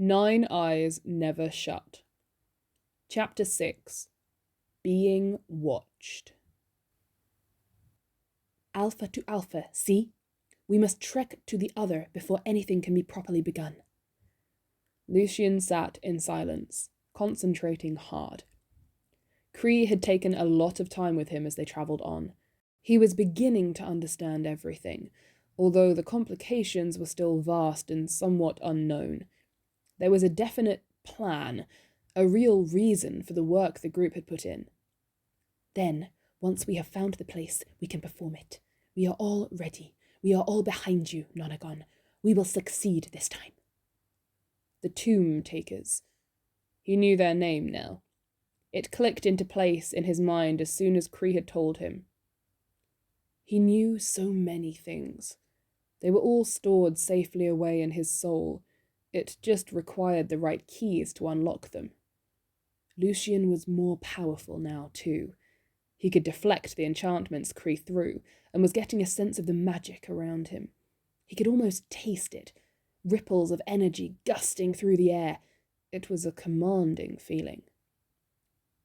9 Eyes Never Shut. Chapter 6. Being Watched. Alpha to Alpha, see? We must trek to the other before anything can be properly begun. Lucien sat in silence, concentrating hard. Cree had taken a lot of time with him as they travelled on. He was beginning to understand everything, although the complications were still vast and somewhat unknown. There was a definite plan, a real reason for the work the group had put in. Then, once we have found the place, we can perform it. We are all ready. We are all behind you, Nonagon. We will succeed this time. The Tomb Takers. He knew their name now. It clicked into place in his mind as soon as Cree had told him. He knew so many things. They were all stored safely away in his soul. It just required the right keys to unlock them. Lucien was more powerful now, too. He could deflect the enchantments Cree threw, and was getting a sense of the magic around him. He could almost taste it, ripples of energy gusting through the air. It was a commanding feeling.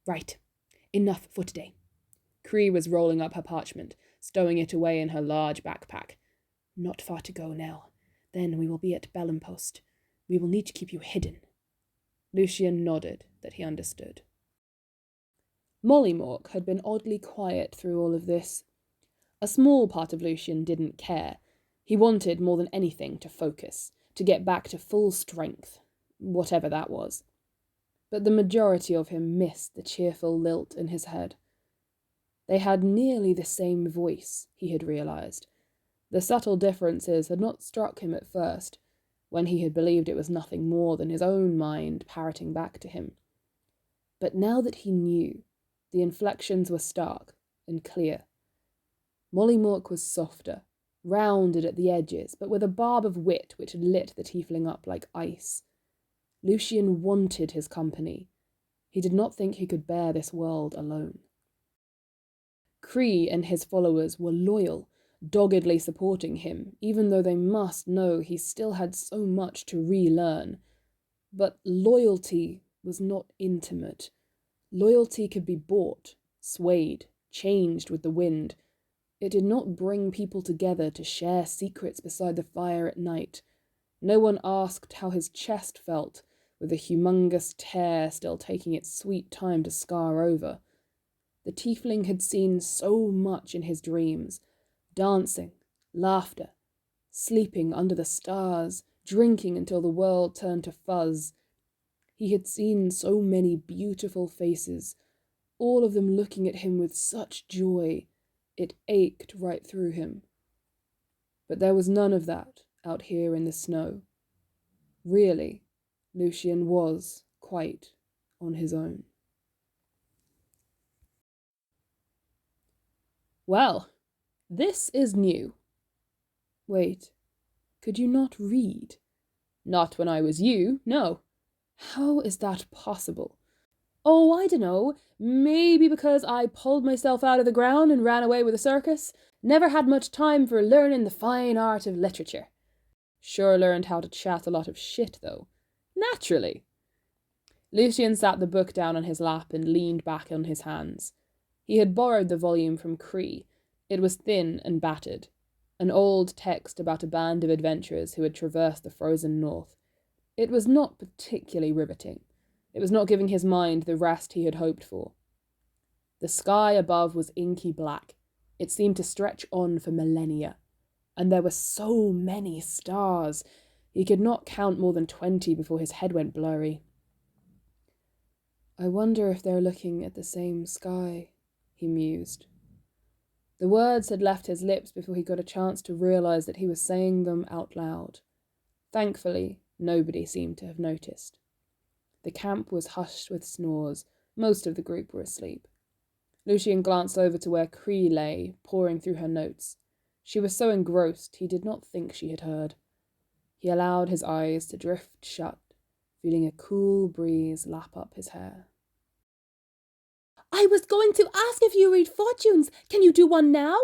Right, enough for today. Cree was rolling up her parchment, stowing it away in her large backpack. Not far to go now. Then we will be at Bellempost. We will need to keep you hidden. Lucien nodded that he understood. Mollymauk had been oddly quiet through all of this. A small part of Lucien didn't care. He wanted more than anything to focus, to get back to full strength, whatever that was. But the majority of him missed the cheerful lilt in his head. They had nearly the same voice, he had realized. The subtle differences had not struck him at first, when he had believed it was nothing more than his own mind parroting back to him. But now that he knew, the inflections were stark and clear. Mollymauk was softer, rounded at the edges, but with a barb of wit which lit the tiefling up like ice. Lucien wanted his company. He did not think he could bear this world alone. Cree and his followers were loyal, doggedly supporting him, even though they must know he still had so much to relearn. But loyalty was not intimate. Loyalty could be bought, swayed, changed with the wind. It did not bring people together to share secrets beside the fire at night. No one asked how his chest felt, with a humongous tear still taking its sweet time to scar over. The tiefling had seen so much in his dreams. Dancing, laughter, sleeping under the stars, drinking until the world turned to fuzz. He had seen so many beautiful faces, all of them looking at him with such joy, it ached right through him. But there was none of that out here in the snow. Really, Lucien was quite on his own. Well, this is new. Wait, could you not read? Not when I was you, no. How is that possible? Oh, I dunno. Maybe because I pulled myself out of the ground and ran away with a circus. Never had much time for learning the fine art of literature. Sure learned how to chat a lot of shit, though. Naturally. Lucien sat the book down on his lap and leaned back on his hands. He had borrowed the volume from Cree. It was thin and battered. An old text about a band of adventurers who had traversed the frozen north. It was not particularly riveting. It was not giving his mind the rest he had hoped for. The sky above was inky black. It seemed to stretch on for millennia. And there were so many stars. He could not count more than 20 before his head went blurry. I wonder if they're looking at the same sky, he mused. The words had left his lips before he got a chance to realize that he was saying them out loud. Thankfully, nobody seemed to have noticed. The camp was hushed with snores. Most of the group were asleep. Lucien glanced over to where Cree lay, poring through her notes. She was so engrossed he did not think she had heard. He allowed his eyes to drift shut, feeling a cool breeze lap up his hair. I was going to ask if you read fortunes. Can you do one now?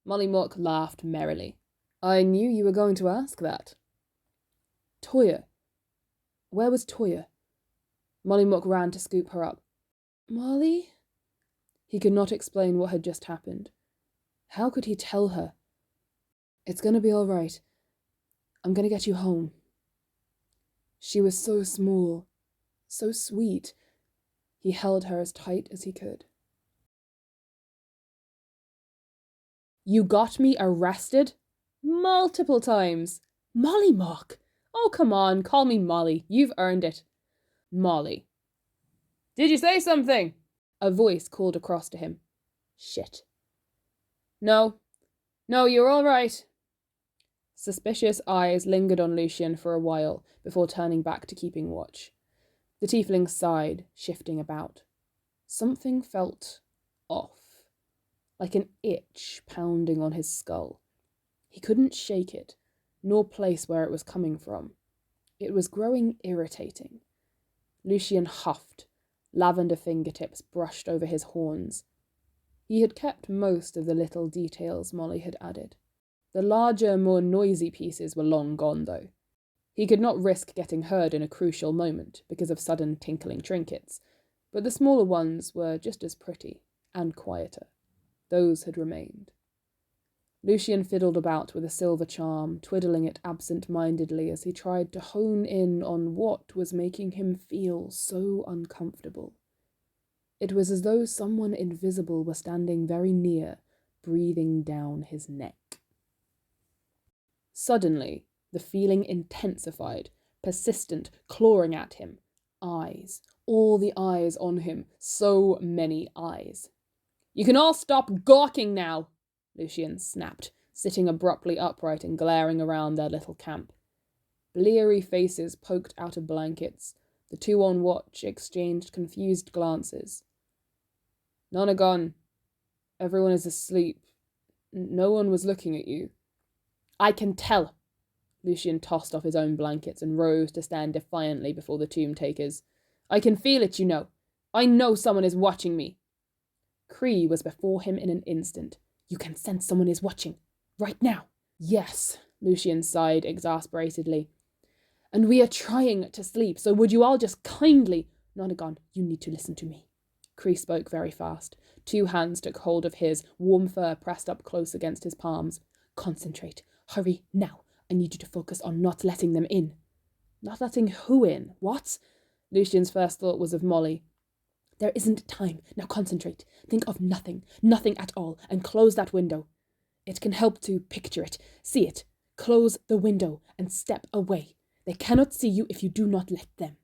Mollymauk laughed merrily. I knew you were going to ask that. Toya, Where was Toya? Mollymauk ran to scoop her up. Molly? He could not explain what had just happened. How could he tell her? It's going to be all right. I'm going to get you home. She was so small, so sweet. He held her as tight as he could. You got me arrested? Multiple times. Mollymauk! Oh, come on, call me Molly. You've earned it. Molly. Did you say something? A voice called across to him. Shit. No, you're all right. Suspicious eyes lingered on Lucien for a while before turning back to keeping watch. The tiefling sighed, shifting about. Something felt off, like an itch pounding on his skull. He couldn't shake it, nor place where it was coming from. It was growing irritating. Lucien huffed. Lavender fingertips brushed over his horns. He had kept most of the little details Molly had added. The larger, more noisy pieces were long gone, though. He could not risk getting heard in a crucial moment because of sudden tinkling trinkets, but the smaller ones were just as pretty, and quieter. Those had remained. Lucien fiddled about with a silver charm, twiddling it absent-mindedly as he tried to hone in on what was making him feel so uncomfortable. It was as though someone invisible were standing very near, breathing down his neck. Suddenly, the feeling intensified, persistent, clawing at him. Eyes. All the eyes on him. So many eyes. You can all stop gawking now, Lucien snapped, sitting abruptly upright and glaring around their little camp. Bleary faces poked out of blankets. The two on watch exchanged confused glances. None are gone. Everyone is asleep. No one was looking at you. I can tell. Lucien tossed off his own blankets and rose to stand defiantly before the tomb takers. I can feel it, you know. I know someone is watching me. Cree was before him in an instant. You can sense someone is watching. Right now. Yes, Lucien sighed exasperatedly. And we are trying to sleep, so would you all just kindly... Nonagon, you need to listen to me. Cree spoke very fast. 2 hands took hold of his, warm fur pressed up close against his palms. Concentrate. Hurry, now. I need you to focus on not letting them in. Not letting who in? What? Lucien's first thought was of Molly. There isn't time. Now concentrate. Think of nothing. Nothing at all. And close that window. It can help to picture it. See it. Close the window and step away. They cannot see you if you do not let them.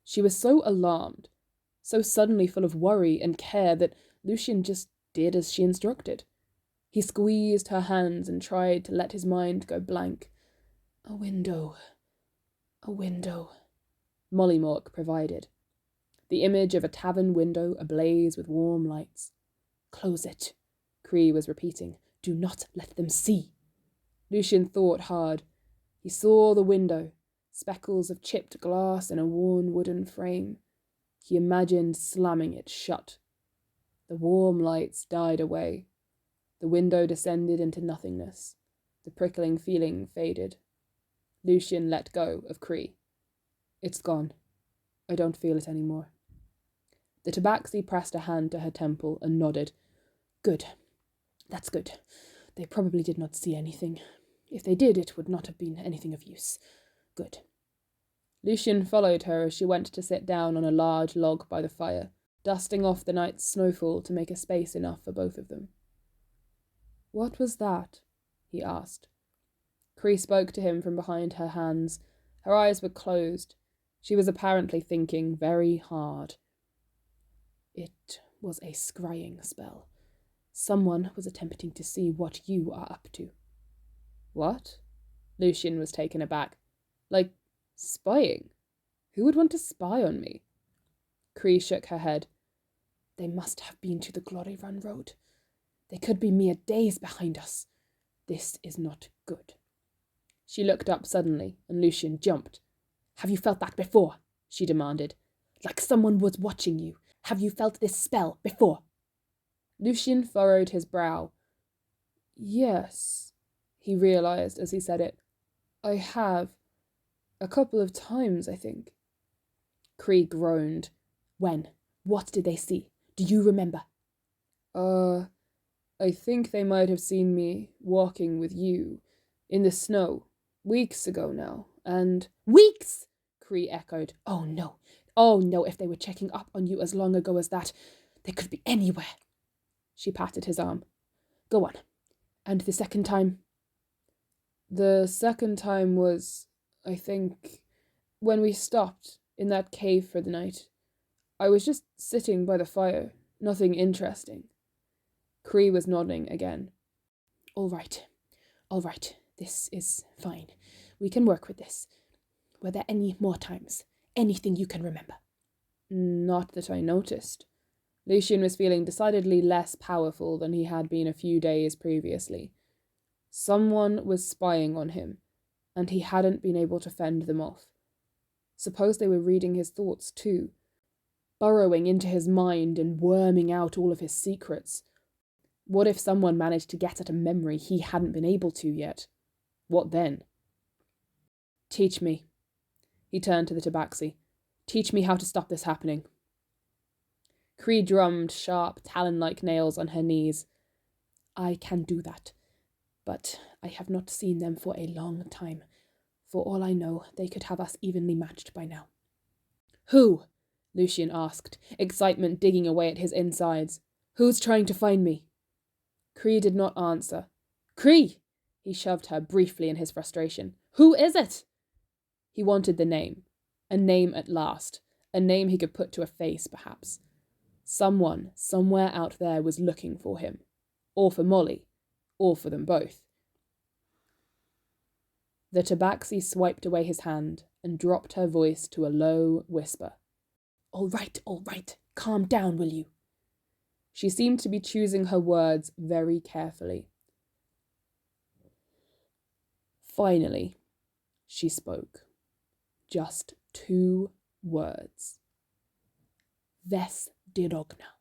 She was so alarmed, so suddenly full of worry and care that Lucien just did as she instructed. He squeezed her hands and tried to let his mind go blank. A window. A window. Mollymauk provided. The image of a tavern window ablaze with warm lights. Close it, Cree was repeating. Do not let them see. Lucien thought hard. He saw the window, speckles of chipped glass in a worn wooden frame. He imagined slamming it shut. The warm lights died away. The window descended into nothingness. The prickling feeling faded. Lucien let go of Cree. It's gone. I don't feel it anymore. The tabaxi pressed a hand to her temple and nodded. Good. That's good. They probably did not see anything. If they did, it would not have been anything of use. Good. Lucien followed her as she went to sit down on a large log by the fire, dusting off the night's snowfall to make a space enough for both of them. What was that? He asked. Cree spoke to him from behind her hands. Her eyes were closed. She was apparently thinking very hard. It was a scrying spell. Someone was attempting to see what you are up to. What? Lucien was taken aback. Like, spying? Who would want to spy on me? Cree shook her head. They must have been to the Glory Run Road. They could be mere days behind us. This is not good. She looked up suddenly, and Lucien jumped. Have you felt that before? She demanded. Like someone was watching you. Have you felt this spell before? Lucien furrowed his brow. Yes, he realized as he said it. I have. A couple of times, I think. Cree groaned. When? What did they see? Do you remember? I think they might have seen me walking with you in the snow weeks ago now, and... Weeks! Cree echoed. Oh no, if they were checking up on you as long ago as that, they could be anywhere. She patted his arm. Go on. And the second time? The second time was, I think, when we stopped in that cave for the night. I was just sitting by the fire, nothing interesting. Cree was nodding again. All right. This is fine. We can work with this. Were there any more times? Anything you can remember? Not that I noticed. Lucien was feeling decidedly less powerful than he had been a few days previously. Someone was spying on him, and he hadn't been able to fend them off. Suppose they were reading his thoughts too, burrowing into his mind and worming out all of his secrets. What if someone managed to get at a memory he hadn't been able to yet? What then? Teach me. He turned to the tabaxi. Teach me how to stop this happening. Cree drummed sharp, talon-like nails on her knees. I can do that, but I have not seen them for a long time. For all I know, they could have us evenly matched by now. Who? Lucien asked, excitement digging away at his insides. Who's trying to find me? Cree did not answer. Cree! He shoved her briefly in his frustration. Who is it? He wanted the name. A name at last. A name he could put to a face, perhaps. Someone, somewhere out there, was looking for him. Or for Molly. Or for them both. The tabaxi swiped away his hand and dropped her voice to a low whisper. All right. Calm down, will you? She seemed to be choosing her words very carefully. Finally, she spoke. Just 2 words. Ves dirogna.